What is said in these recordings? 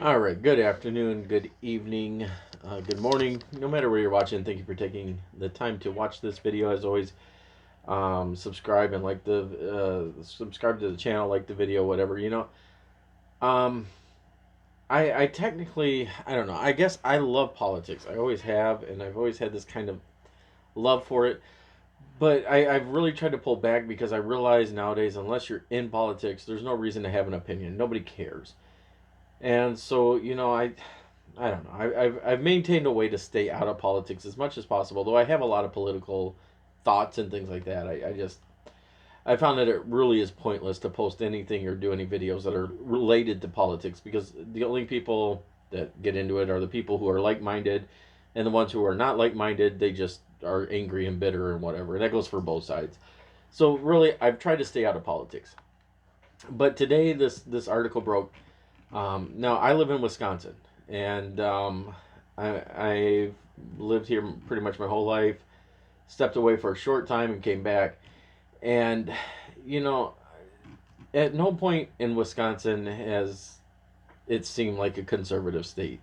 All right, good afternoon, good evening, good morning. No matter where you're watching, thank you for taking the time to watch this video. As always, subscribe and like subscribe to the channel, like the video, whatever. Um, I technically, I don't know. I guess I love politics. I always have, and I've always had this kind of love for it. But I've really tried to pull back because I realize nowadays, unless you're in politics, there's no reason to have an opinion. Nobody cares. And so, I don't know. I've maintained a way to stay out of politics as much as possible, though I have a lot of political thoughts and things like that. I found that it really is pointless to post anything or do any videos that are related to politics because the only people that get into it are the people who are like minded, and the ones who are not like minded, they just are angry and bitter and whatever. And that goes for both sides. So really, I've tried to stay out of politics. But today, this article broke. Now I live in Wisconsin, and I've lived here pretty much my whole life. Stepped away for a short time and came back, and you know, at no point in Wisconsin has it seemed like a conservative state.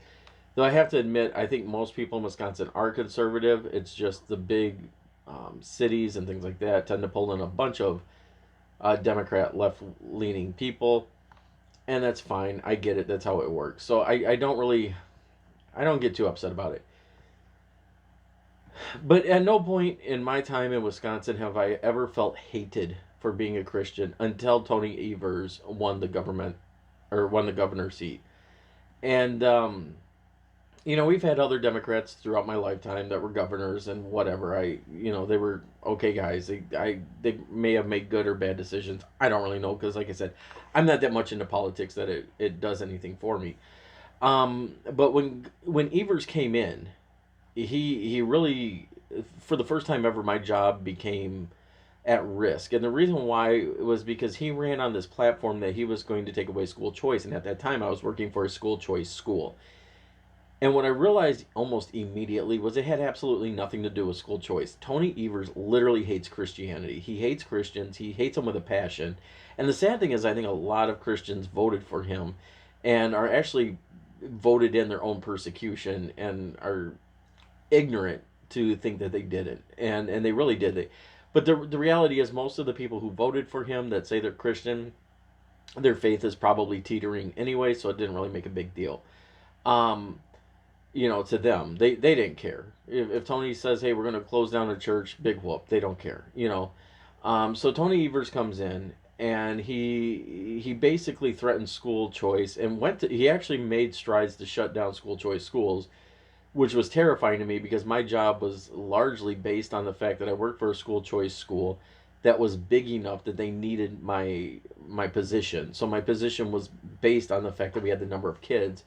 Though I have to admit, I think most people in Wisconsin are conservative. It's just the big cities and things like that tend to pull in a bunch of Democrat left leaning people, and that's fine. I get it. That's how it works. So I don't really I don't get too upset about it. But at no point in my time in Wisconsin have I ever felt hated for being a Christian until Tony Evers won the government or won the governor's seat. And we've had other Democrats throughout my lifetime that were governors and whatever. They were okay guys. They may have made good or bad decisions. I don't really know because, like I said, I'm not that much into politics that it does anything for me. But when Evers came in, he really, for the first time ever, my job became at risk. And the reason why was because he ran on this platform that he was going to take away school choice. And at that time, I was working for a school choice school. And what I realized almost immediately was it had absolutely nothing to do with school choice. Tony Evers literally hates Christianity. He hates Christians. He hates them with a passion. And the sad thing is, I think a lot of Christians voted for him and are actually voted in their own persecution and are ignorant to think that they didn't, and they really did it. But the reality is, most of the people who voted for him that say they're Christian, their faith is probably teetering anyway, so it didn't really make a big deal. Um, to them, they didn't care if Tony says, "Hey, we're going to close down a church," big whoop. They don't care. So Tony Evers comes in and he basically threatened school choice and he actually made strides to shut down school choice schools, which was terrifying to me because my job was largely based on the fact that I worked for a school choice school that was big enough that they needed my position. So my position was based on the fact that we had the number of kids,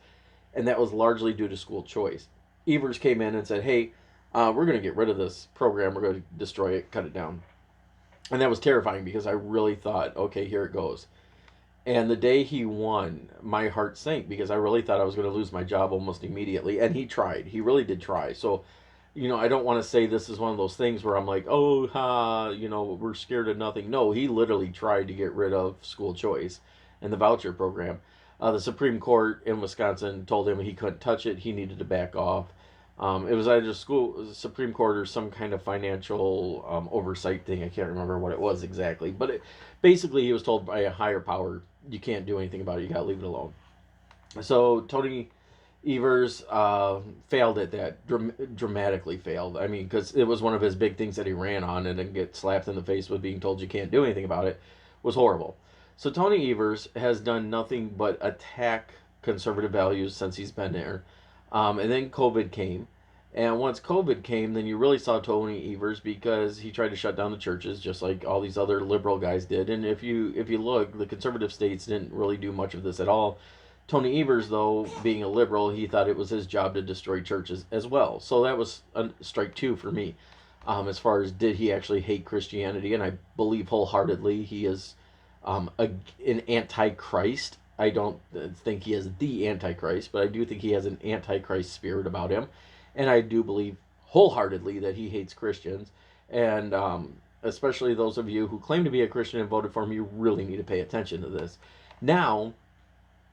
and that was largely due to school choice. Evers came in and said, "Hey, we're going to get rid of this program. We're going to destroy it, cut it down," and that was terrifying because I really thought, "Okay, here it goes." And the day he won, my heart sank because I really thought I was going to lose my job almost immediately. And he tried. He really did try. So, I don't want to say this is one of those things where I'm like, oh, we're scared of nothing. No, he literally tried to get rid of school choice and the voucher program. The Supreme Court in Wisconsin told him he couldn't touch it. He needed to back off. It was either Supreme Court or some kind of financial oversight thing. I can't remember what it was exactly, but basically he was told by a higher power, you can't do anything about it. You got to leave it alone. So Tony Evers failed at that, dramatically failed. I mean, because it was one of his big things that he ran on, and then get slapped in the face with being told you can't do anything about it was horrible. So Tony Evers has done nothing but attack conservative values since he's been there. And then COVID came. And once COVID came, then you really saw Tony Evers because he tried to shut down the churches just like all these other liberal guys did. And if you look, the conservative states didn't really do much of this at all. Tony Evers, though, being a liberal, he thought it was his job to destroy churches as well. So that was a strike two for me. As far as did he actually hate Christianity, and I believe wholeheartedly he is an antichrist. I don't think he is the antichrist, but I do think he has an antichrist spirit about him, and I do believe wholeheartedly that he hates Christians. And especially those of you who claim to be a Christian and voted for him, you really need to pay attention to this. Now,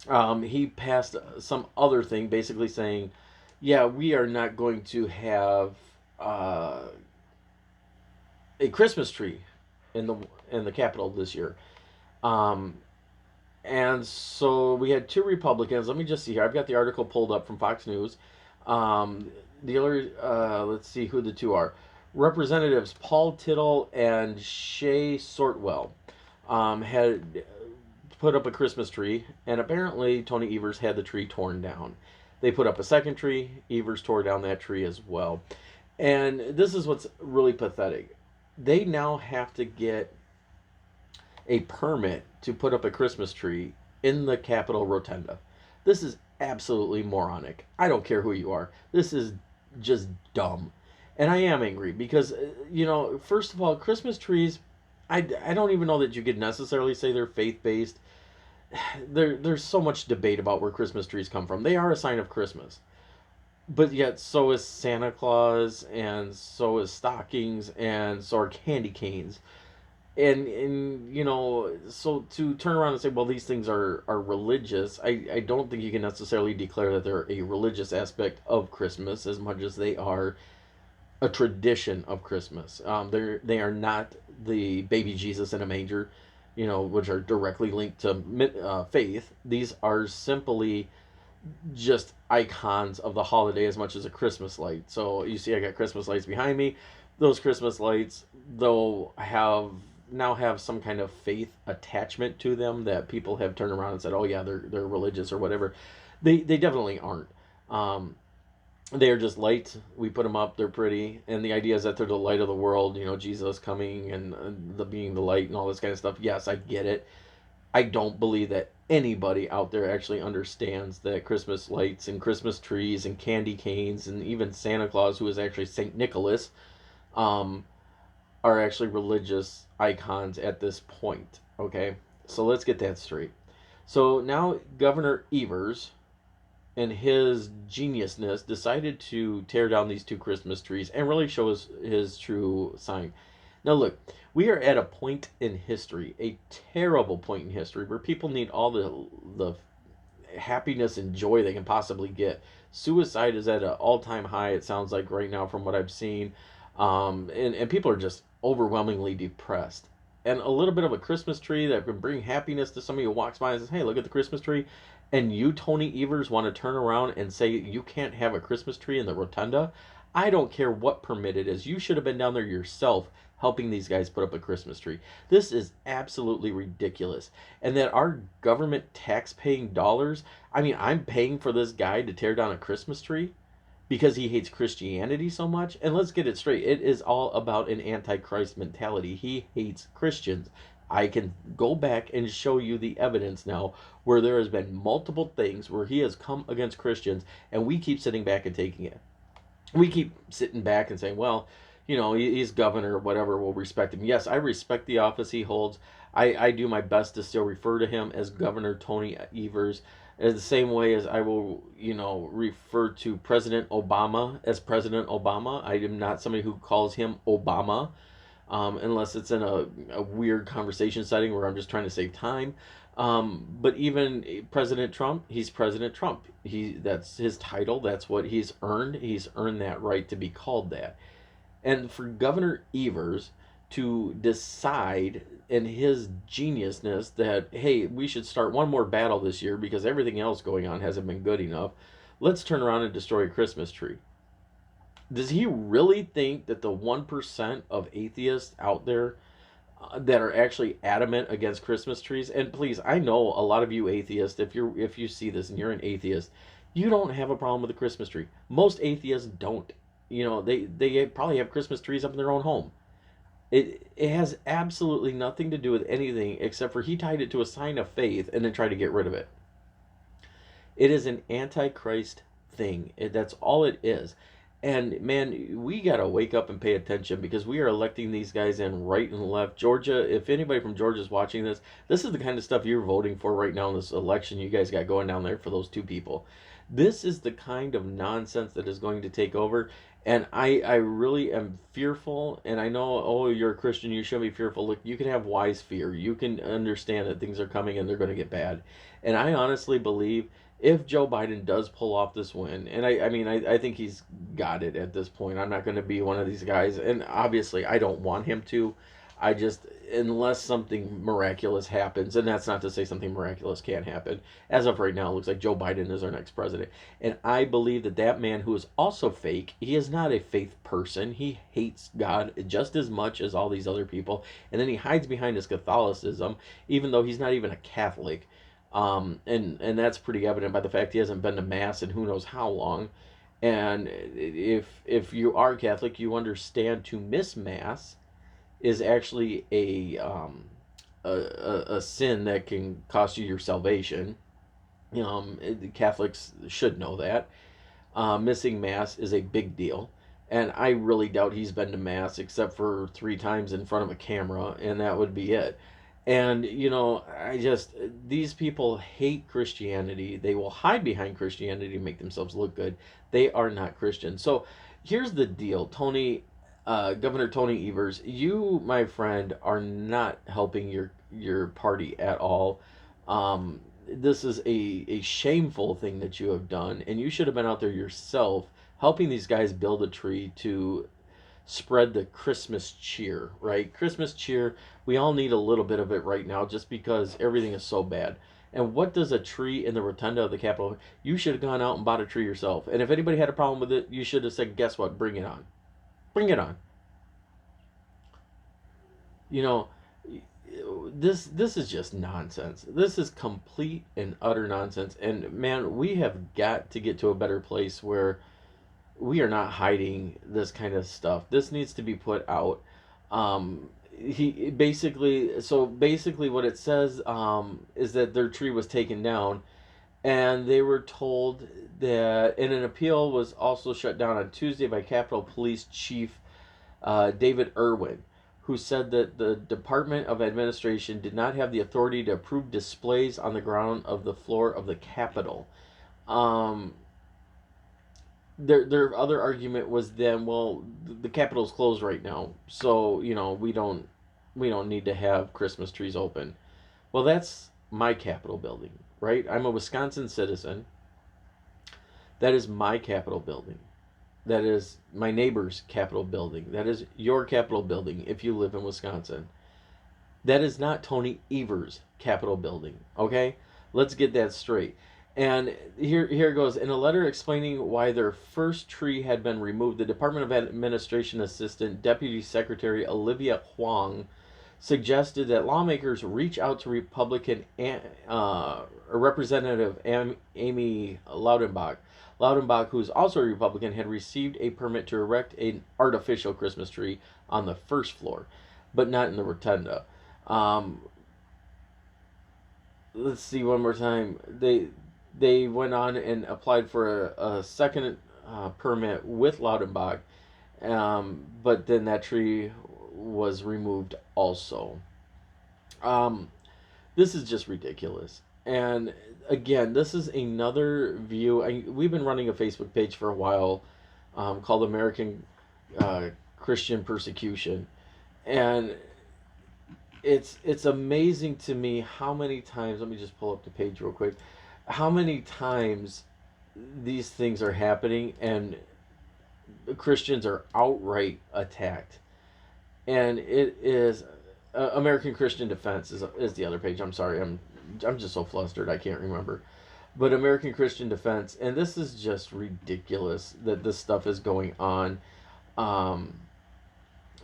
He passed some other thing, basically saying, "Yeah, we are not going to have uh, a Christmas tree in the Capitol this year." Um, and so we had two Republicans. Let me just see here. I've got the article pulled up from Fox News. The other, let's see who the two are. Representatives Paul Tittle and Shay Sortwell had put up a Christmas tree, and apparently Tony Evers had the tree torn down. They put up a second tree. Evers tore down that tree as well. And this is what's really pathetic. They now have to get a permit to put up a Christmas tree in the Capitol Rotunda. This is absolutely moronic. I don't care who you are. This is just dumb. And I am angry because, first of all, Christmas trees, I don't even know that you could necessarily say they're faith based. There's so much debate about where Christmas trees come from. They are a sign of Christmas. But yet, so is Santa Claus, and so is stockings, and so are candy canes. And so to turn around and say, well, these things are religious, I don't think you can necessarily declare that they're a religious aspect of Christmas as much as they are a tradition of Christmas. They are not the baby Jesus in a manger, which are directly linked to faith. These are simply just icons of the holiday as much as a Christmas light. So you see, I got Christmas lights behind me. Those Christmas lights, though, have some kind of faith attachment to them that people have turned around and said, "Oh yeah, they're religious or whatever." They definitely aren't. They are just lights. We put them up. They're pretty, and the idea is that they're the light of the world. Jesus coming and the being the light and all this kind of stuff. Yes, I get it. I don't believe that anybody out there actually understands that Christmas lights and Christmas trees and candy canes and even Santa Claus, who is actually Saint Nicholas, um, are actually religious icons at this point. Okay, so let's get that straight. So now Governor Evers, in his geniusness, decided to tear down these two Christmas trees and really show his true sign. Now, look, we are at a point in history, a terrible point in history, where people need all the happiness and joy they can possibly get. Suicide is at an all-time high, it sounds like, right now from what I've seen. And people are just overwhelmingly depressed. And a little bit of a Christmas tree that can bring happiness to somebody who walks by and says, "Hey, look at the Christmas tree." And you, Tony Evers, want to turn around and say you can't have a Christmas tree in the rotunda? I don't care what permit it is. You should have been down there yourself helping these guys put up a Christmas tree. This is absolutely ridiculous. And that our government tax paying dollars, I mean, I'm paying for this guy to tear down a Christmas tree because he hates Christianity so much. And let's get it straight, it is all about an antichrist mentality. He hates Christians. I can go back and show you the evidence now where there has been multiple things where he has come against Christians, and we keep sitting back and taking it. We keep sitting back and saying, well, he's governor or whatever, we'll respect him. Yes, I respect the office he holds. I do my best to still refer to him as Governor Tony Evers, in the same way as I will, refer to President Obama as President Obama. I am not somebody who calls him Obama, unless it's in a weird conversation setting where I'm just trying to save time. But even President Trump, he's President Trump. That's his title. That's what he's earned. He's earned that right to be called that. And for Governor Evers to decide in his geniusness that, hey, we should start one more battle this year because everything else going on hasn't been good enough. Let's turn around and destroy a Christmas tree. Does he really think that the 1% of atheists out there that are actually adamant against Christmas trees? And please, I know a lot of you atheists, if you see this and you're an atheist, you don't have a problem with a Christmas tree. Most atheists don't. They probably have Christmas trees up in their own home. It has absolutely nothing to do with anything except for he tied it to a sign of faith and then tried to get rid of it. It is an antichrist thing. That's all it is. And man, we got to wake up and pay attention because we are electing these guys in right and left. Georgia, if anybody from Georgia is watching this, this is the kind of stuff you're voting for right now in this election you guys got going down there for those two people. This is the kind of nonsense that is going to take over. And I really am fearful. And I know, oh, you're a Christian, you shouldn't be fearful. Look, you can have wise fear. You can understand that things are coming and they're going to get bad. And I honestly believe if Joe Biden does pull off this win, and I mean, I think he's got it at this point. I'm not going to be one of these guys, and obviously, I don't want him to. I just, unless something miraculous happens, and that's not to say something miraculous can't happen. As of right now, it looks like Joe Biden is our next president. And I believe that that man who is also fake, he is not a faith person. He hates God just as much as all these other people. And then he hides behind his Catholicism, even though he's not even a Catholic. And that's pretty evident by the fact he hasn't been to mass in who knows how long. And if you are Catholic, you understand to miss mass is actually a sin that can cost you your salvation. Catholics should know that. Missing mass is a big deal. And I really doubt he's been to mass except for 3 times in front of a camera, and that would be it. And, these people hate Christianity. They will hide behind Christianity to make themselves look good. They are not Christians. So here's the deal, Governor Tony Evers, you, my friend, are not helping your party at all. This is a shameful thing that you have done, and you should have been out there yourself helping these guys build a tree to spread the Christmas cheer, right? Christmas cheer, we all need a little bit of it right now just because everything is so bad. And what does a tree in the rotunda of the Capitol? You should have gone out and bought a tree yourself. And if anybody had a problem with it, you should have said, guess what? Bring it on. Bring it on. You know, this is just nonsense. This is complete and utter nonsense. And man, we have got to get to a better place where we are not hiding this kind of stuff. This needs to be put out. He basically what it says is that their tree was taken down, and they were told that, and an appeal was also shut down on Tuesday by Capitol Police Chief David Irwin, who said that the Department of Administration did not have the authority to approve displays on the ground of the floor of the Capitol. Um, their other argument was then, well, the Capitol's closed right now, so we don't need to have Christmas trees open. Well, that's my Capitol building, right? I'm a Wisconsin citizen. That is my Capitol building. That is my neighbor's Capitol building. That is your Capitol building if you live in Wisconsin. That is not Tony Evers' Capitol building. Okay, let's get that straight. And here goes. In a letter explaining why their first tree had been removed, the Department of Administration Assistant Deputy Secretary Olivia Huang suggested that lawmakers reach out to Republican Representative Amy Loudenbach. Loudenbach, who is also a Republican, had received a permit to erect an artificial Christmas tree on the first floor, but not in the rotunda. Um, let's see one more time. They went on and applied for a second permit with Loudenbach, but then that tree was removed also. Um, this is just ridiculous. And again, this is another view. We've been running a Facebook page for a while called American Christian Persecution, and it's amazing to me how many times. Let me just pull up the page real quick. How many times these things are happening and Christians are outright attacked, and it is American Christian Defense is the other page. I'm sorry, I'm just so flustered I can't remember, but American Christian Defense, and this is just ridiculous that this stuff is going on. Um,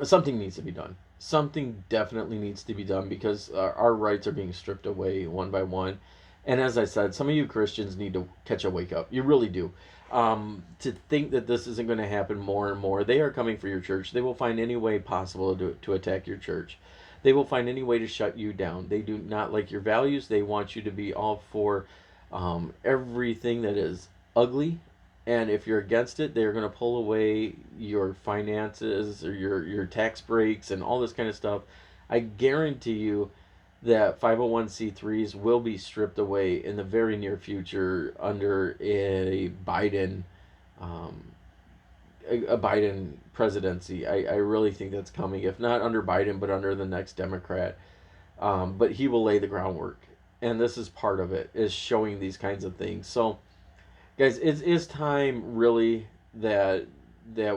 Something needs to be done. Something definitely needs to be done because our rights are being stripped away one by one. And as I said, some of you Christians need to catch a wake up. You really do. To think that this isn't going to happen more and more. They are coming for your church. They will find any way possible to attack your church. They will find any way to shut you down. They do not like your values. They want you to be all for everything that is ugly And if you're against it, they're going to pull away your finances or your tax breaks and all this kind of stuff. I guarantee you that 501c3s will be stripped away in the very near future under um, a Biden presidency. I really think that's coming. If not under Biden, but under the next Democrat. But he will lay the groundwork, and this is part of it, is showing these kinds of things. So, guys, it's time really that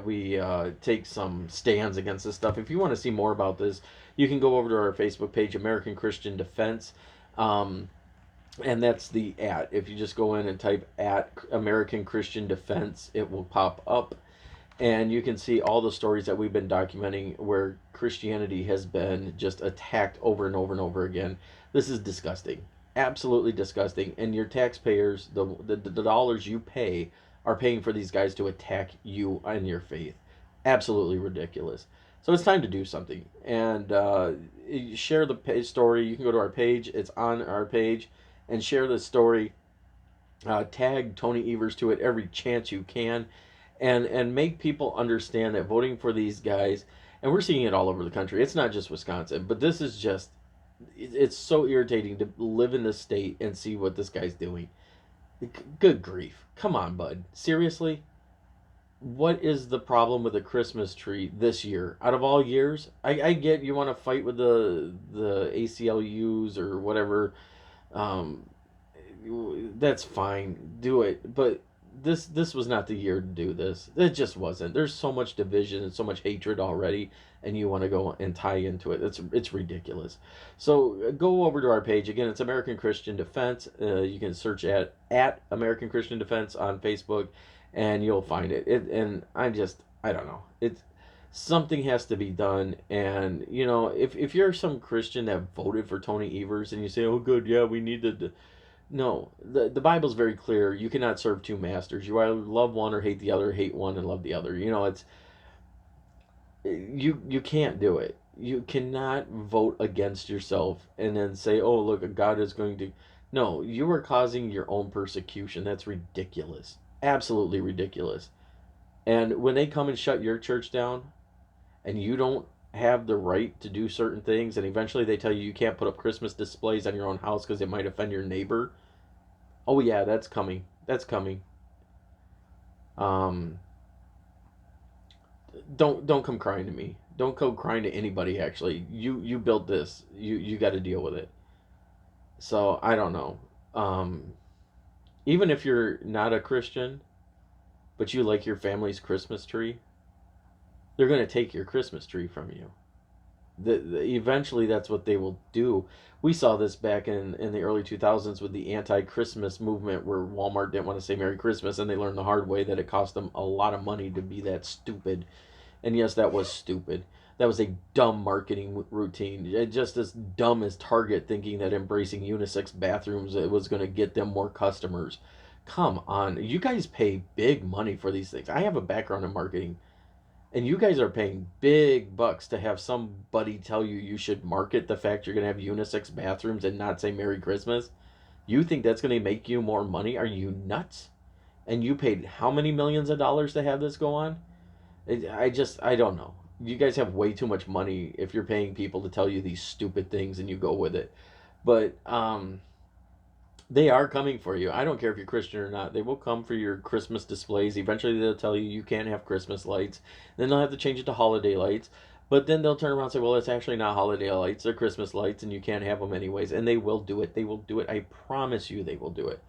we take some stands against this stuff. If you want to see more about this, you can go over to our Facebook page, American Christian Defense. Um, and that's the at. If you just go in and type at American Christian Defense, it will pop up. And you can see all the stories that we've been documenting where Christianity has been just attacked over and over and over again. This is disgusting. Absolutely disgusting. And your taxpayers, the dollars you pay, are paying for these guys to attack you and your faith. Absolutely ridiculous. So it's time to do something. And share the story. You can go to our page, it's on our page, and share the story. Tag Tony Evers to it every chance you can, and make people understand that voting for these guys, and we're seeing it all over the country. It's not just Wisconsin, but this is just, it's so irritating to live in this state and see what this guy's doing. Good grief. Come on, bud. Seriously? What is the problem with a Christmas tree this year? Out of all years, I get you want to fight with the ACLUs or whatever. Um, that's fine. Do it. But this was not the year to do this. It just wasn't. There's so much division and so much hatred already, and you want to go and tie into it. It's ridiculous. So go over to our page again. It's American Christian Defense. You can search at American Christian Defense on Facebook, and you'll find it. And I don't know. It's something has to be done. And if you're some Christian that voted for Tony Evers and you say, oh good, yeah, we need the no, the Bible's very clear. You cannot serve two masters. You either love one or hate the other, hate one and love the other. It's you can't do it. You cannot vote against yourself and then say, "Oh, look, God is going to." No, you are causing your own persecution. That's ridiculous. Absolutely ridiculous. And when they come and shut your church down and you don't have the right to do certain things, and eventually they tell you you can't put up Christmas displays on your own house because it might offend your neighbor. Oh yeah, that's coming. That's coming. Um, don't come crying to me. Don't come crying to anybody. Actually, you built this. You got to deal with it. So I don't know. Um, Even if you're not a Christian, but you like your family's Christmas tree, they're gonna take your Christmas tree from you. Eventually that's what they will do. We saw this back in the early 2000s with the anti-Christmas movement where Walmart didn't want to say Merry Christmas, and they learned the hard way that it cost them a lot of money to be that stupid. And yes, that was stupid. That was a dumb marketing routine. Just as dumb as Target thinking that embracing unisex bathrooms was going to get them more customers. Come on. You guys pay big money for these things. I have a background in marketing. And you guys are paying big bucks to have somebody tell you should market the fact you're going to have unisex bathrooms and not say Merry Christmas? You think that's going to make you more money? Are you nuts? And you paid how many millions of dollars to have this go on? I don't know. You guys have way too much money if you're paying people to tell you these stupid things and you go with it. But they are coming for you. I don't care if you're Christian or not. They will come for your Christmas displays. Eventually, they'll tell you can't have Christmas lights. Then they'll have to change it to holiday lights. But then they'll turn around and say, well, it's actually not holiday lights. They're Christmas lights, and you can't have them anyways. And they will do it. They will do it. I promise you they will do it.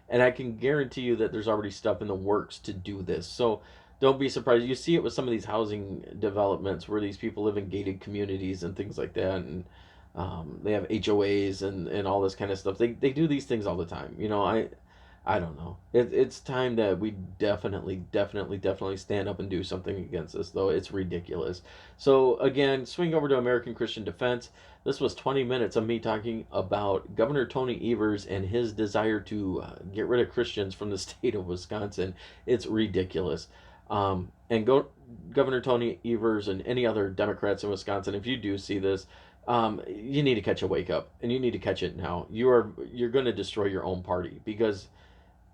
And I can guarantee you that there's already stuff in the works to do this. So don't be surprised. You see it with some of these housing developments where these people live in gated communities and things like that. And they have HOAs and all this kind of stuff. They do these things all the time. I don't know. It's time that we definitely stand up and do something against this, though. It's ridiculous. So, again, swing over to American Christian Defense. This was 20 minutes of me talking about Governor Tony Evers and his desire to get rid of Christians from the state of Wisconsin. It's ridiculous. And Governor Tony Evers and any other Democrats in Wisconsin, if you do see this, you need to catch a wake up, and you need to catch it now. You're going to destroy your own party because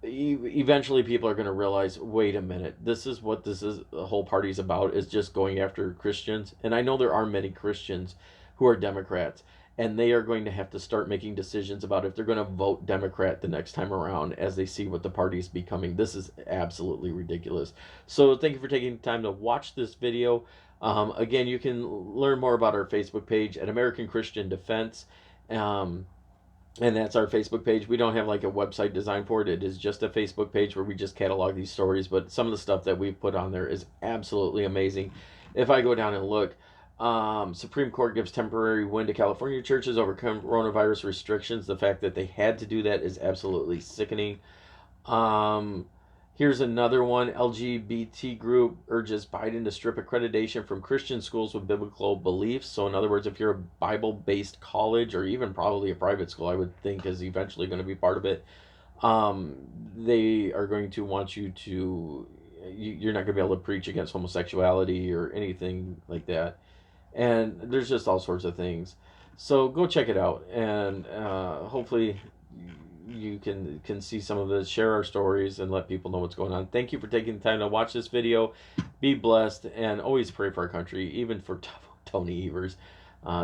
eventually people are going to realize, wait a minute, this is what this is, the whole party's about, is just going after Christians. And I know there are many Christians who are Democrats, and they are going to have to start making decisions about if they're going to vote Democrat the next time around as they see what the party's becoming. This is absolutely ridiculous. So thank you for taking the time to watch this video. Again, you can learn more about our Facebook page at American Christian Defense. Um, and that's our Facebook page. We don't have like a website design for it. It is just a Facebook page where we just catalog these stories. But some of the stuff that we've put on there is absolutely amazing. If I go down and look, Supreme Court gives temporary win to California churches over coronavirus restrictions. The fact that they had to do that is absolutely sickening. Um, Here's another one. LGBT group urges Biden to strip accreditation from Christian schools with biblical beliefs. So, in other words, if you're a Bible based college or even probably a private school, I would think is eventually going to be part of it, they are going to want you to, you're not going to be able to preach against homosexuality or anything like that. And there's just all sorts of things. So go check it out, and hopefully you can see some of this, share our stories, and let people know what's going on. Thank you for taking the time to watch this video. Be blessed, and always pray for our country, even for Tony Evers.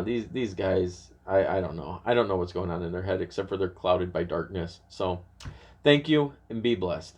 These guys, I don't know. I don't know what's going on in their head, except for they're clouded by darkness. So thank you, and be blessed.